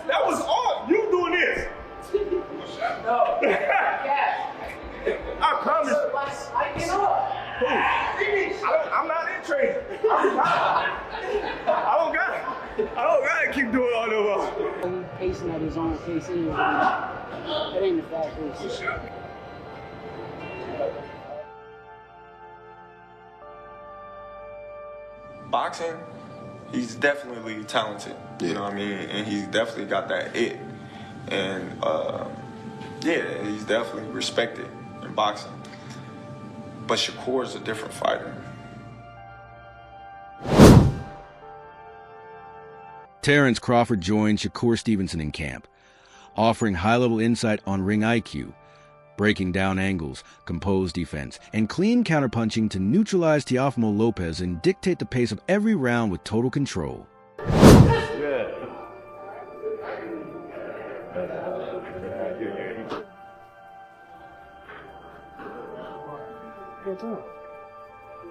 That was all you doing this. No. Yeah. I promise. I get up. I'm not in training. I don't gotta keep doing all those. He's pacing at his own pace anyway. That ain't the fast pace. Boxing, he's definitely talented. You know what I mean? And he's definitely got that it. And yeah, he's definitely respected in boxing. But Shakur is a different fighter. Terrence Crawford joined Shakur Stevenson in camp, offering high-level insight on ring IQ, breaking down angles, composed defense, and clean counterpunching to neutralize Teofimo Lopez and dictate the pace of every round with total control. Yeah.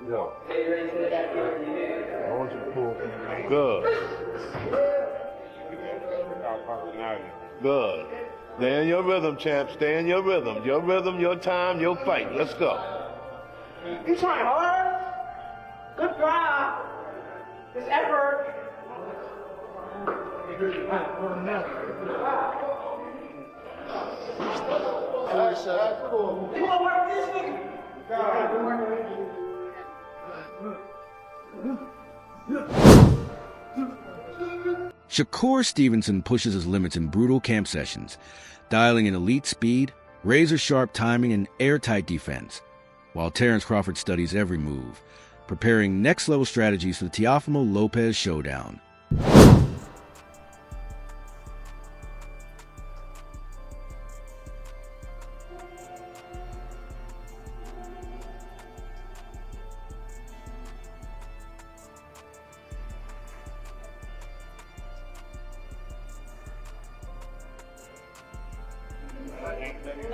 No. I want you to pull. Good. Good. Stay in your rhythm, champ. Stay in your rhythm. Your rhythm, your time, your fight. Let's go. You trying hard? Good drive. This effort. That's cool. You want to work this nigga? Shakur Stevenson pushes his limits in brutal camp sessions, dialing in elite speed, razor-sharp timing, and airtight defense, while Terrence Crawford studies every move, preparing next-level strategies for the Teofimo Lopez showdown.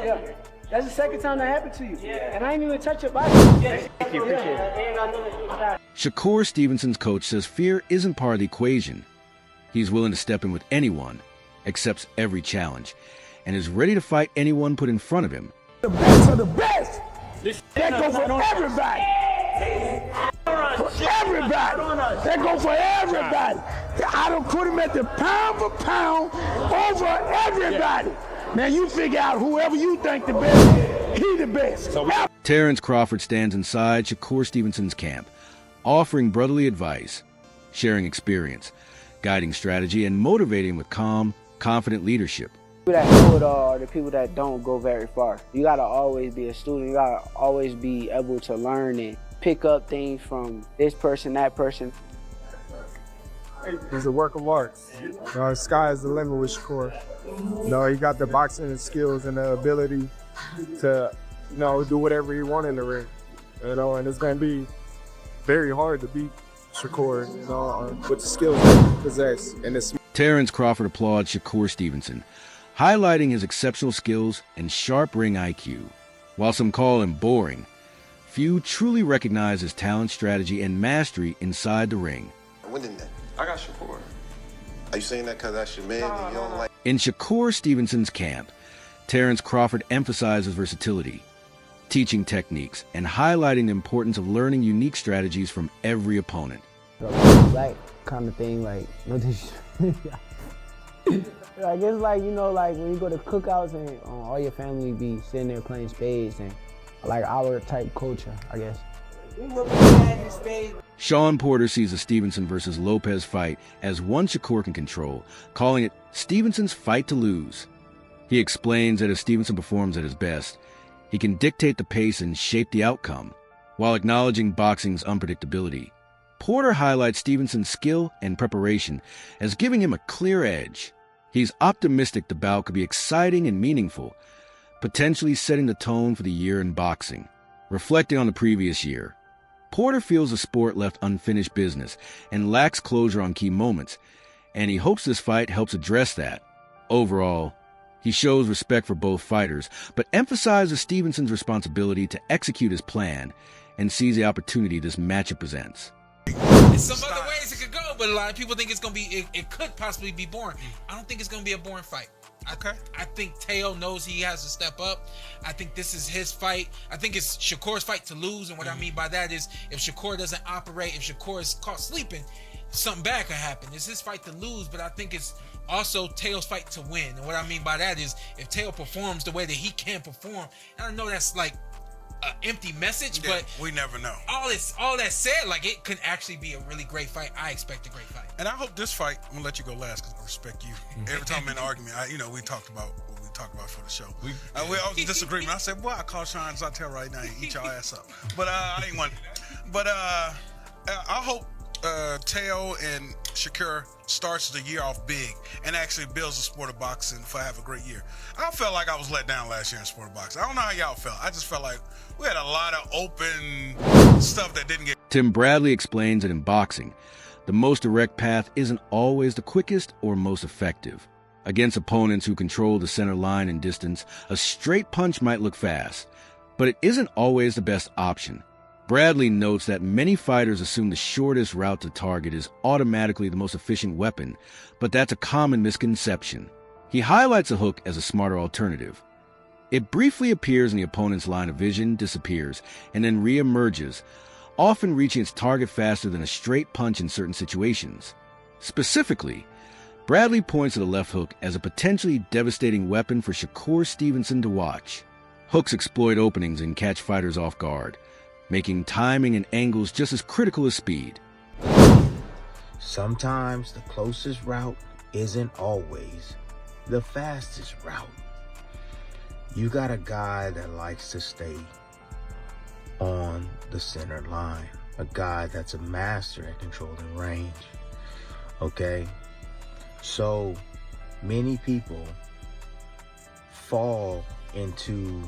Yeah. That's the second time that happened to you. Yeah. And I ain't even touch your body. Thank you, appreciate it. Shakur Stevenson's coach says fear isn't part of the equation. He's willing to step in with anyone, accepts every challenge, and is ready to fight anyone put in front of him. The best of the best. That go for everybody. For everybody. That go for everybody. I don't put him at the pound for pound over everybody. Now you figure out whoever you think the best, he the best. Terrence Crawford stands inside Shakur Stevenson's camp, offering brotherly advice, sharing experience, guiding strategy, and motivating with calm, confident leadership. People that know it all are the people that don't go very far. You gotta always be a student. You gotta always be able to learn and pick up things from this person, that person. He's a work of art. The sky is the limit with Shakur. He got the boxing skills and the ability to, do whatever he wants in the ring. And it's gonna be very hard to beat Shakur, with the skills that he possesses. And it's Terrence Crawford applauds Shakur Stevenson, highlighting his exceptional skills and sharp ring IQ. While some call him boring, few truly recognize his talent, strategy, and mastery inside the ring. When did that? I got Shakur. Are you saying that because that's your man and you don't like? In Shakur Stevenson's camp, Terrence Crawford emphasizes versatility, teaching techniques, and highlighting the importance of learning unique strategies from every opponent. Like, kind of thing, like, no disrespect. Like, it's like, like when you go to cookouts and all your family be sitting there playing spades and like our type culture, I guess. Sean Porter sees the Stevenson versus Lopez fight as one Shakur can control, calling it Stevenson's fight to lose. He explains that if Stevenson performs at his best, he can dictate the pace and shape the outcome, while acknowledging boxing's unpredictability. Porter highlights Stevenson's skill and preparation as giving him a clear edge. He's optimistic the bout could be exciting and meaningful, potentially setting the tone for the year in boxing. Reflecting on the previous year, Porter feels the sport left unfinished business and lacks closure on key moments, and he hopes this fight helps address that. Overall, He shows respect for both fighters, but emphasizes Stevenson's responsibility to execute his plan and sees the opportunity this matchup presents. There's some other ways it could go, but a lot of people think it's gonna be. It could possibly be boring. I don't think it's gonna be a boring fight. I think Teo knows he has to step up. I think this is his fight. I think it's Shakur's fight to lose, and what I mean by that is if Shakur doesn't operate, if Shakur is caught sleeping, something bad could happen. It's his fight to lose, but I think it's also Teo's fight to win. And what I mean by that is if Teo performs the way that he can perform, and I know that's like an empty message, but we never know. All that said, like, it could actually be a really great fight. I expect a great fight. And I hope this fight, I'm gonna let you go last because I respect you. Every time I'm in an argument, we talked about what we talked about for the show. We all disagreement. I said, boy, I call Sean Zartel right now and eat your ass up. But I didn't want to. But I hope Teo and Shakur starts the year off big and actually builds the sport of boxing for have a great year. I felt like I was let down last year in sport of boxing. I don't know how y'all felt. I just felt like we had a lot of open stuff that didn't get. Tim Bradley explains that in boxing, the most direct path isn't always the quickest or most effective. Against opponents who control the center line and distance, a straight punch might look fast, but it isn't always the best option. Bradley notes that many fighters assume the shortest route to target is automatically the most efficient weapon, but that's a common misconception. He highlights a hook as a smarter alternative. It briefly appears in the opponent's line of vision, disappears, and then re-emerges, often reaching its target faster than a straight punch in certain situations. Specifically, Bradley points to the left hook as a potentially devastating weapon for Shakur Stevenson to watch. Hooks exploit openings and catch fighters off guard, making timing and angles just as critical as speed. Sometimes the closest route isn't always the fastest route. You got a guy that likes to stay on the center line, a guy that's a master at controlling range, okay? So many people fall into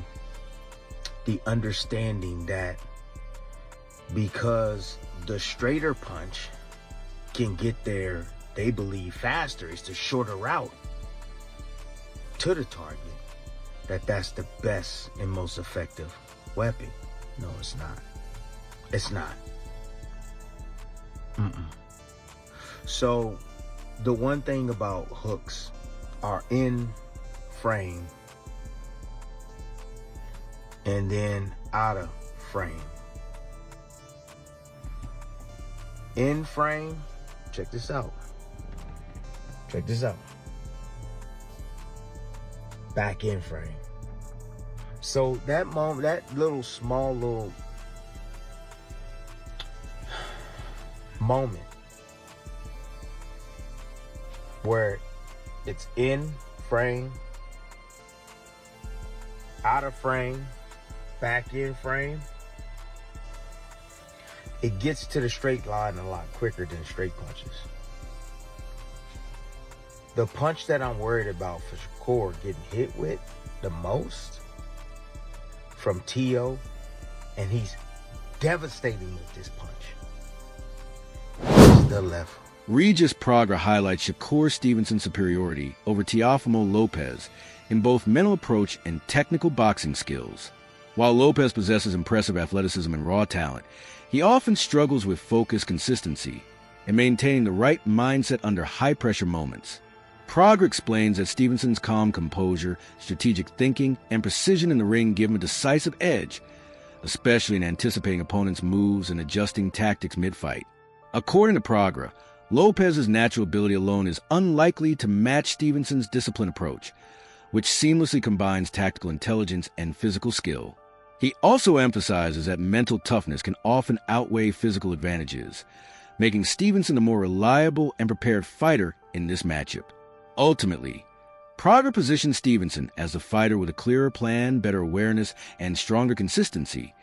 the understanding that because the straighter punch can get there, they believe faster, it's the shorter route to the target, that's the best and most effective weapon. No, it's not. It's not. So the one thing about hooks are in frame and then out of frame. In frame, check this out. Check this out. Back in frame. So that moment, that small little moment where it's in frame, out of frame, back in frame, it gets to the straight line a lot quicker than straight punches. The punch that I'm worried about for Shakur getting hit with the most from Teo, and he's devastating with this punch, is the left. Regis Pragra highlights Shakur Stevenson's superiority over Teofimo Lopez in both mental approach and technical boxing skills. While Lopez possesses impressive athleticism and raw talent, he often struggles with focus, consistency, and maintaining the right mindset under high-pressure moments. Prager explains that Stevenson's calm composure, strategic thinking, and precision in the ring give him a decisive edge, especially in anticipating opponents' moves and adjusting tactics mid-fight. According to Prager, Lopez's natural ability alone is unlikely to match Stevenson's disciplined approach, which seamlessly combines tactical intelligence and physical skill. He also emphasizes that mental toughness can often outweigh physical advantages, making Stevenson a more reliable and prepared fighter in this matchup. Ultimately, Prager positions Stevenson as a fighter with a clearer plan, better awareness, and stronger consistency,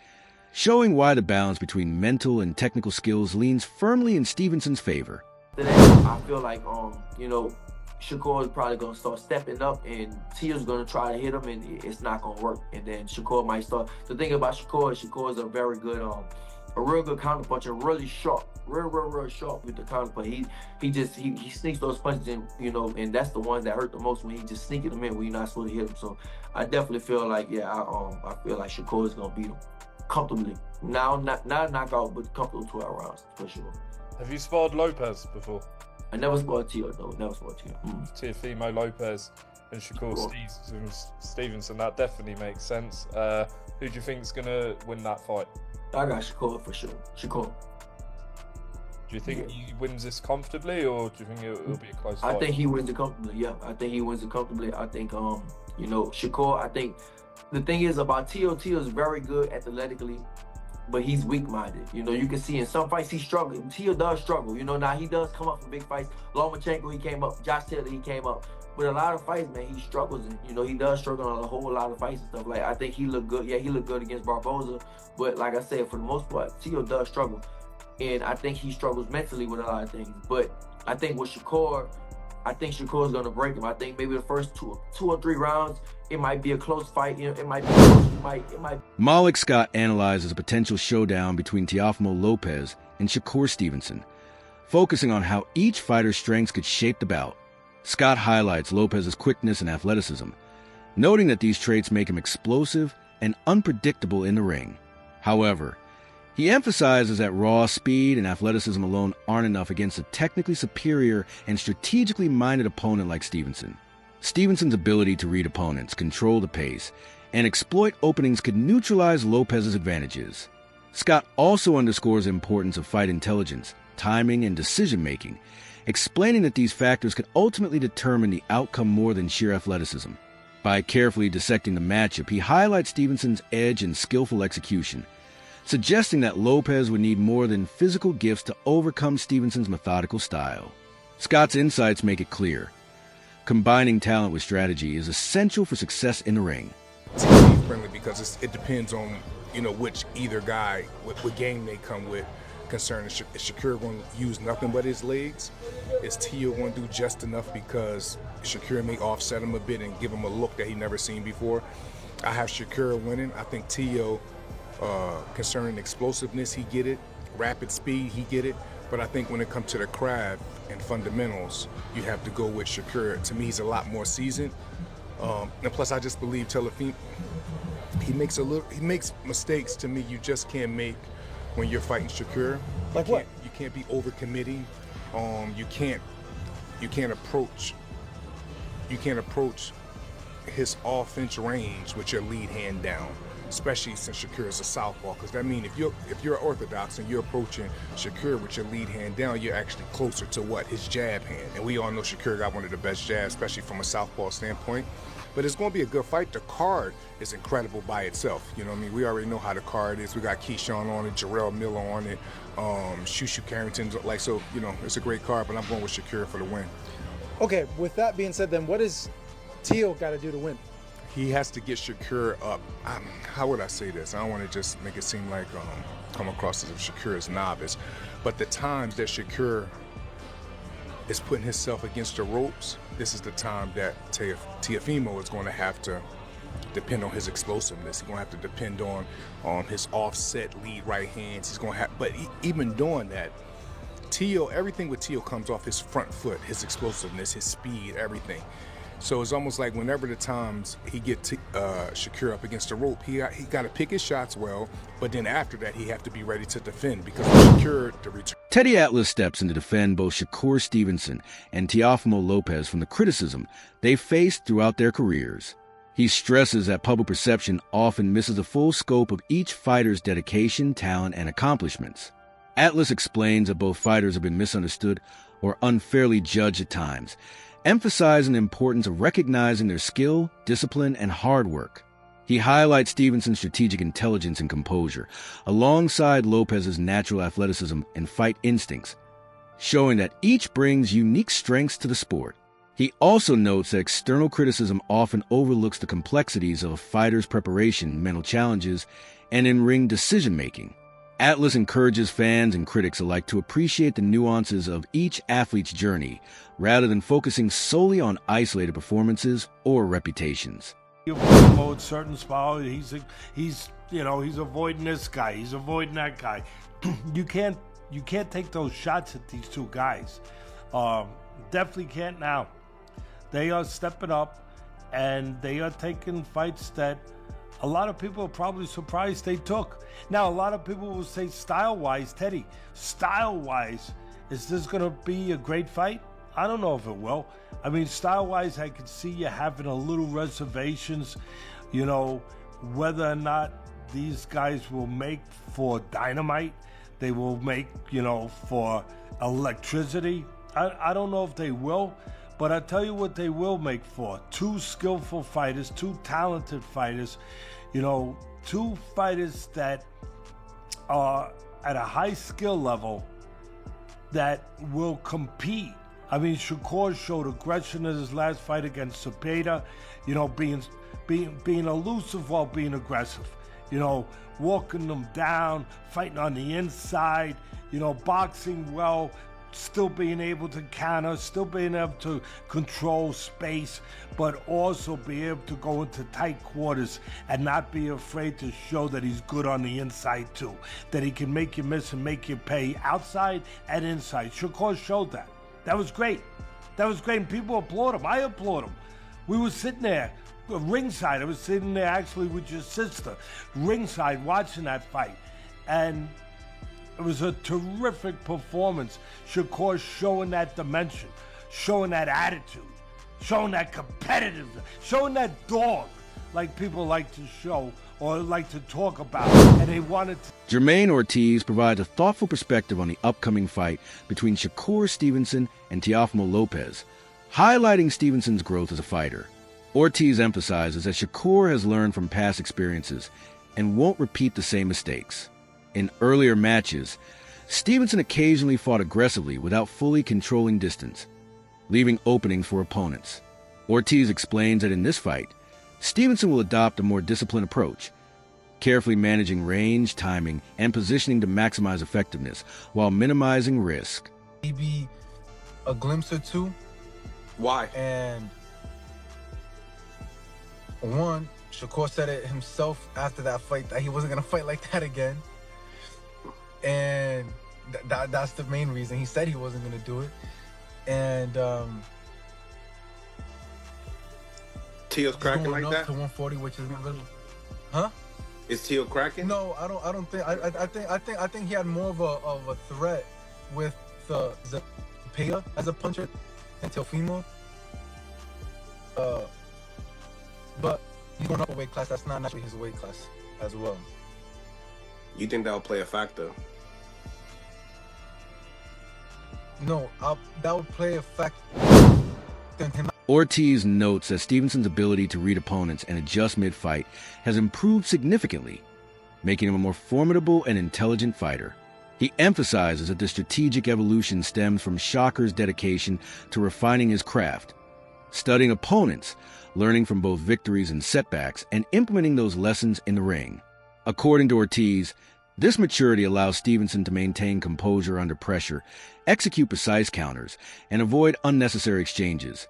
showing why the balance between mental and technical skills leans firmly in Stevenson's favor. I feel like, Shakur is probably going to start stepping up, and Teo's going to try to hit him, and it's not going to work. And then Shakur might start. The thing about Shakur is a very good a real good counter puncher, really sharp, real sharp with the counter punch. He sneaks those punches in, you know, and that's the ones that hurt the most when he just sneaking them in when you're not supposed to hit them. So I definitely feel like, yeah, I feel like Shakur is gonna beat him comfortably. Not knockout, but comfortable 12 rounds for sure. Have you sparred Lopez before? I never sparred Teo, though. Never sparred Teo. Teofimo Lopez and Shakur Stevenson. That definitely makes sense. Who do you think is going to win that fight? I got Shakur for sure. Shakur. Do you think he wins this comfortably, or do you think it'll be a close fight? I think he wins it comfortably. Yeah, I think he wins it comfortably. I think, you know, Shakur. I think the thing is about Teo is very good athletically, but he's weak-minded. You know, you can see in some fights he struggles. Teo does struggle. You know, now he does come up from big fights. Lomachenko, he came up. Josh Taylor, he came up. But a lot of fights, man, he struggles. And, you know, he does struggle on a whole lot of fights and stuff. Like, I think he looked good. Yeah, he looked good against Barboza. But like I said, for the most part, Teo does struggle. And I think he struggles mentally with a lot of things. But I think with Shakur, I think Shakur's gonna break him. I think maybe the first two or three rounds, it might be a close fight. You know, it might be close. It might. Malik Scott analyzes a potential showdown between Teofimo Lopez and Shakur Stevenson, focusing on how each fighter's strengths could shape the bout. Scott highlights Lopez's quickness and athleticism, noting that these traits make him explosive and unpredictable in the ring. However, he emphasizes that raw speed and athleticism alone aren't enough against a technically superior and strategically minded opponent like Stevenson. Stevenson's ability to read opponents, control the pace, and exploit openings could neutralize Lopez's advantages. Scott also underscores the importance of fight intelligence, timing, and decision-making, explaining that these factors could ultimately determine the outcome more than sheer athleticism. By carefully dissecting the matchup, he highlights Stevenson's edge and skillful execution, suggesting that Lopez would need more than physical gifts to overcome Stevenson's methodical style. Scott's insights make it clear. Combining talent with strategy is essential for success in the ring. It's gonna be friendly because it depends on, you know, which either guy, what game they come with. Concerning is Shakur going to use nothing but his legs? Is Teo going to do just enough because Shakur may offset him a bit and give him a look that he never seen before? I have Shakur winning. I think Teo, concerning explosiveness, he get it. Rapid speed, he get it. But I think when it comes to the craft and fundamentals, you have to go with Shakur. To me, he's a lot more seasoned. And plus, I just believe Teofimo, he makes mistakes to me you just can't make when you're fighting Shakur. Like what? You can't be overcommitting. You can't approach his offense range with your lead hand down, especially since Shakur is a southpaw. Because that means if you're orthodox and you're approaching Shakur with your lead hand down, you're actually closer to his jab hand. And we all know Shakur got one of the best jabs, especially from a southpaw standpoint. But it's going to be a good fight. The card is incredible by itself. You know what I mean? We already know how the card is. We got Keyshawn on it, Jarrell Miller on it, Shushu Carrington. Like, so, you know, it's a great card, but I'm going with Shakur for the win. Okay, with that being said, then what does Teo got to do to win? He has to get Shakur up. How would I say this? I don't want to just make it seem like come across as if Shakur is novice. But the times that Shakur is putting himself against the ropes, this is the time that Teofimo is going to have to depend on his explosiveness. He's going to have to depend on his offset lead right hands. He's going to have, but even doing that, everything with Teo comes off his front foot, his explosiveness, his speed, everything. So it's almost like whenever the times he get Shakur up against the rope, he got to pick his shots well, but then after that he have to be ready to defend because Shakur to return. Teddy Atlas steps in to defend both Shakur Stevenson and Teofimo Lopez from the criticism they faced throughout their careers. He stresses that public perception often misses the full scope of each fighter's dedication, talent, and accomplishments. Atlas explains that both fighters have been misunderstood or unfairly judged at times, emphasizing the importance of recognizing their skill, discipline, and hard work. He highlights Stevenson's strategic intelligence and composure, alongside Lopez's natural athleticism and fight instincts, showing that each brings unique strengths to the sport. He also notes that external criticism often overlooks the complexities of a fighter's preparation, mental challenges, and in-ring decision-making. Atlas encourages fans and critics alike to appreciate the nuances of each athlete's journey, rather than focusing solely on isolated performances or reputations. Teofimo at certain spot. He's avoiding this guy. He's avoiding that guy. You can't take those shots at these two guys. Definitely can't now. They are stepping up, and they are taking fights that a lot of people are probably surprised they took. Now, a lot of people will say style-wise, Teddy, style-wise, is this going to be a great fight? I don't know if it will. I mean, style-wise, I could see you having a little reservations, whether or not these guys will make for dynamite. They will make, for electricity. I don't know if they will, but I tell you what they will make for. Two skillful fighters, two talented fighters, two fighters that are at a high skill level that will compete. I mean, Shakur showed aggression in his last fight against Cepeda, being elusive while being aggressive, walking them down, fighting on the inside, boxing well, still being able to counter, still being able to control space, but also be able to go into tight quarters and not be afraid to show that he's good on the inside too, that he can make you miss and make you pay outside and inside. Shakur showed that. That was great. That was great, and people applaud him. I applaud him. We were sitting there ringside. I was sitting there actually with your sister, ringside, watching that fight, and it was a terrific performance. Shakur showing that dimension, showing that attitude, showing that competitiveness, showing that dog like people like to show or like to talk about, and they wanted to. Jermaine Ortiz provides a thoughtful perspective on the upcoming fight between Shakur Stevenson and Teofimo Lopez, highlighting Stevenson's growth as a fighter. Ortiz emphasizes that Shakur has learned from past experiences and won't repeat the same mistakes. In earlier matches, Stevenson occasionally fought aggressively without fully controlling distance, leaving openings for opponents. Ortiz explains that in this fight, Stevenson will adopt a more disciplined approach, carefully managing range, timing, and positioning to maximize effectiveness while minimizing risk. Maybe a glimpse or two. Why? And one, Shakur said it himself after that fight that he wasn't going to fight like that again. And that's the main reason. He said he wasn't going to do it. And Teo's cracking like that? To 140, which is really, huh? Is Teo cracking? No, I don't think. I think he had more of a threat with the Cepeda as a puncher than Teofimo. But he's going up a weight class. That's not naturally his weight class as well. You think that'll play a factor? No, that would play a factor. Ortiz notes that Stevenson's ability to read opponents and adjust mid-fight has improved significantly, making him a more formidable and intelligent fighter. He emphasizes that the strategic evolution stems from Shakur's dedication to refining his craft, studying opponents, learning from both victories and setbacks, and implementing those lessons in the ring. According to Ortiz, this maturity allows Stevenson to maintain composure under pressure, execute precise counters, and avoid unnecessary exchanges,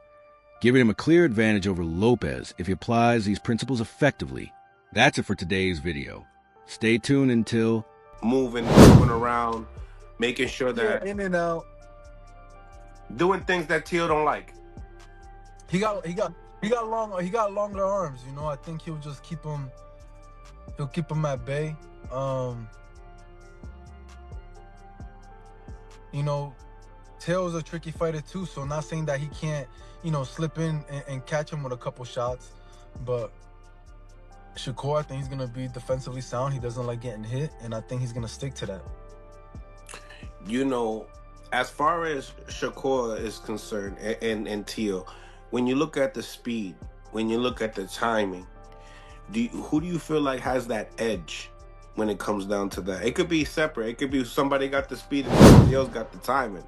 giving him a clear advantage over Lopez if he applies these principles effectively. That's it for today's video. Stay tuned until... Moving around, making sure that... in and out. Doing things that Teo don't like. He got longer arms, I think he'll just keep him... He'll keep him at bay. Teo's a tricky fighter too, so not saying that he can't, slip in and catch him with a couple shots. But Shakur, I think he's going to be defensively sound. He doesn't like getting hit, and I think he's going to stick to that. As far as Shakur is concerned and Teo, when you look at the speed, when you look at the timing, who do you feel like has that edge when it comes down to that? It could be separate. It could be somebody got the speed and somebody else got the timing.